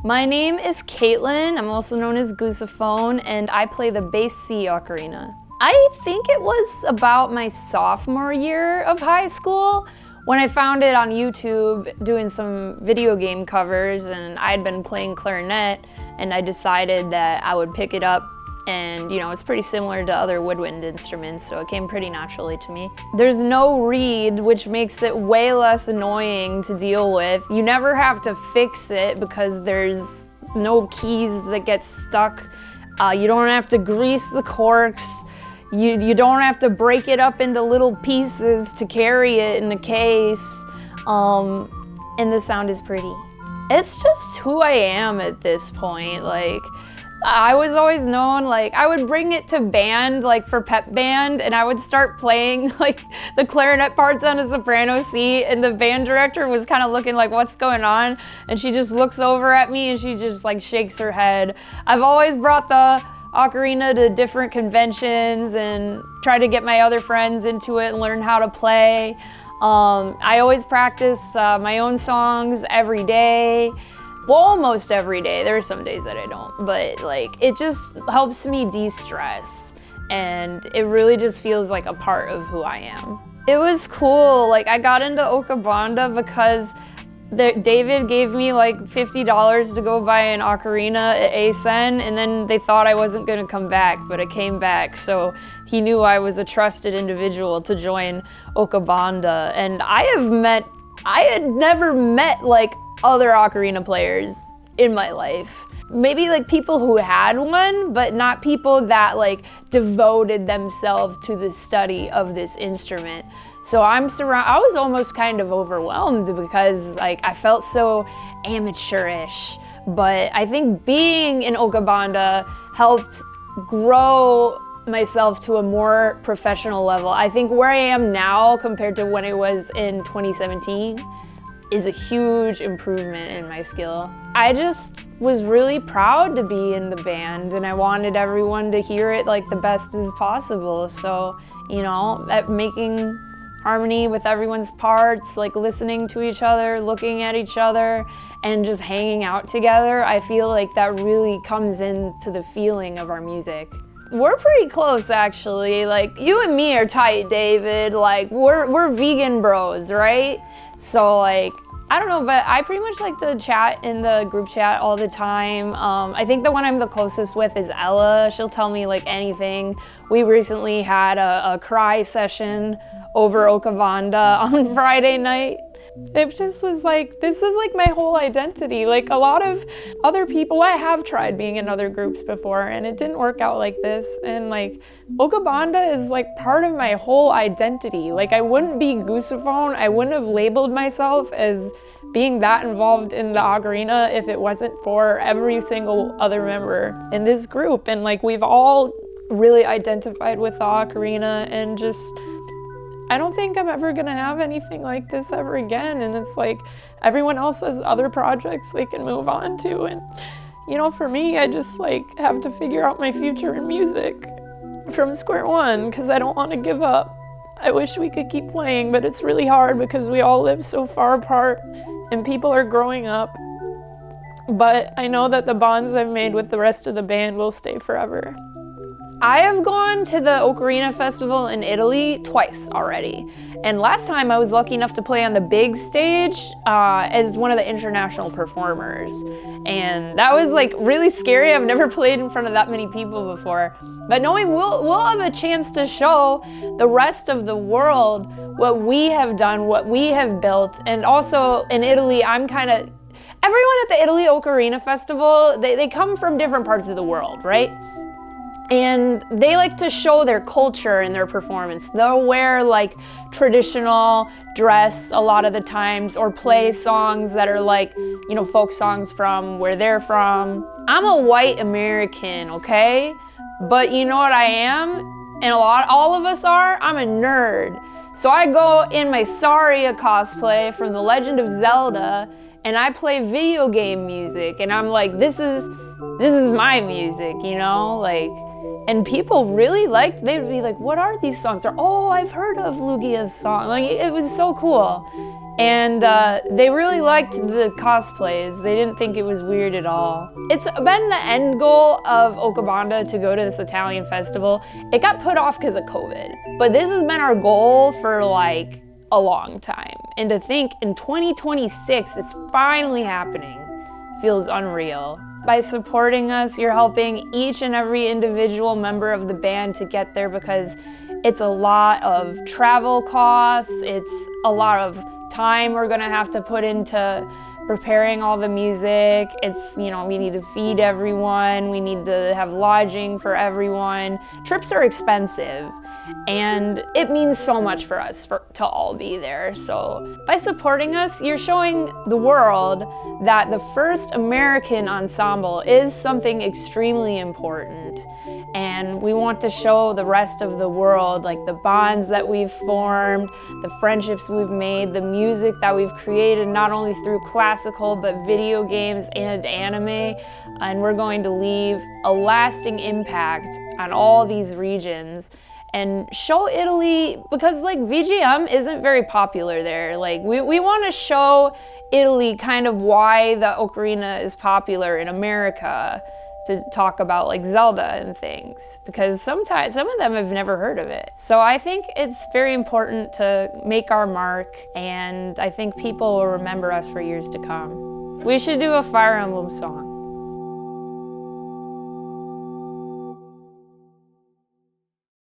My name is Kaitlyn. I'm also known as Goosaphone, and I play the bass C ocarina. I think it was about my sophomore year of high school when I found it on YouTube doing some video game covers, and I'd been playing clarinet, and I decided that I would pick it up. And it's pretty similar to other woodwind instruments, so it came pretty naturally to me. There's no reed, which makes it way less annoying to deal with. You never have to fix it because there's no keys that get stuck. You don't have to grease the corks. You don't have to break it up into little pieces to carry it in a case. And the sound is pretty. It's just who I am at this point. I was always known, I would bring it to band, for pep band, and I would start playing, the clarinet parts on a soprano C, and the band director was kind of looking like, what's going on? And she just looks over at me and she just, shakes her head. I've always brought the ocarina to different conventions and try to get my other friends into it and learn how to play. I always practice my own songs every day. Well, almost every day. There are some days that I don't, but it just helps me de-stress, and it really just feels like a part of who I am. It was cool. I got into Ocabanda because David gave me $50 to go buy an ocarina at ASEN, and then they thought I wasn't gonna come back, but I came back, so he knew I was a trusted individual to join Ocabanda. And I had never met other ocarina players in my life. Maybe people who had one, but not people that devoted themselves to the study of this instrument. So I was almost kind of overwhelmed because I felt so amateurish. But I think being in Ocabanda helped grow myself to a more professional level. I think where I am now compared to when I was in 2017 is a huge improvement in my skill. I just was really proud to be in the band, and I wanted everyone to hear it the best as possible. So, at making harmony with everyone's parts, listening to each other, looking at each other, and just hanging out together, I feel that really comes into the feeling of our music. We're pretty close, actually. You and me are tight, David. We're vegan bros, right? So I don't know, but I pretty much like to chat in the group chat all the time. I think the one I'm the closest with is Ella. She'll tell me anything. We recently had a cry session over Ocabanda on Friday night. It just was this is my whole identity. A lot of other people, I have tried being in other groups before and it didn't work out like this. And Ocabanda is part of my whole identity. I wouldn't be Goosaphone, I wouldn't have labeled myself as being that involved in the ocarina if it wasn't for every single other member in this group. And we've all really identified with the ocarina, and just I don't think I'm ever gonna have anything like this ever again. And it's everyone else has other projects they can move on to. And for me, I just have to figure out my future in music from square one, because I don't want to give up. I wish we could keep playing, but it's really hard because we all live so far apart and people are growing up. But I know that the bonds I've made with the rest of the band will stay forever. I have gone to the Ocarina Festival in Italy twice already. And last time I was lucky enough to play on the big stage as one of the international performers. And that was really scary. I've never played in front of that many people before. But knowing we'll have a chance to show the rest of the world what we have done, what we have built. And also in Italy, everyone at the Italy Ocarina Festival, they come from different parts of the world, right? And they like to show their culture in their performance. They'll wear traditional dress a lot of the times, or play songs that are folk songs from where they're from. I'm a white American, okay? But you know what I am? And all of us are? I'm a nerd. So I go in my Saria cosplay from The Legend of Zelda, and I play video game music, and I'm this is my music, and people really they'd be what are these songs? Or, oh, I've heard of Lugia's song. It was so cool. And they really liked the cosplays. They didn't think it was weird at all. It's been the end goal of Ocabanda to go to this Italian festival. It got put off because of COVID, but this has been our goal for like a long time. And to think in 2026, it's finally happening feels unreal. By supporting us, you're helping each and every individual member of the band to get there, because it's a lot of travel costs, it's a lot of time we're gonna have to put into preparing all the music. It's, you know, we need to feed everyone, we need to have lodging for everyone. Trips are expensive, and it means so much for us to all be there. So by supporting us, you're showing the world that the first American ensemble is something extremely important. And we want to show the rest of the world like the bonds that we've formed, the friendships we've made, the music that we've created, not only through classical but video games and anime. And we're going to leave a lasting impact on all these regions and show Italy, because like VGM isn't very popular there. Like we want to show Italy kind of why the ocarina is popular in America, to talk about like Zelda and things, because sometimes some of them have never heard of it. So I think it's very important to make our mark, and I think people will remember us for years to come. We should do a Fire Emblem song.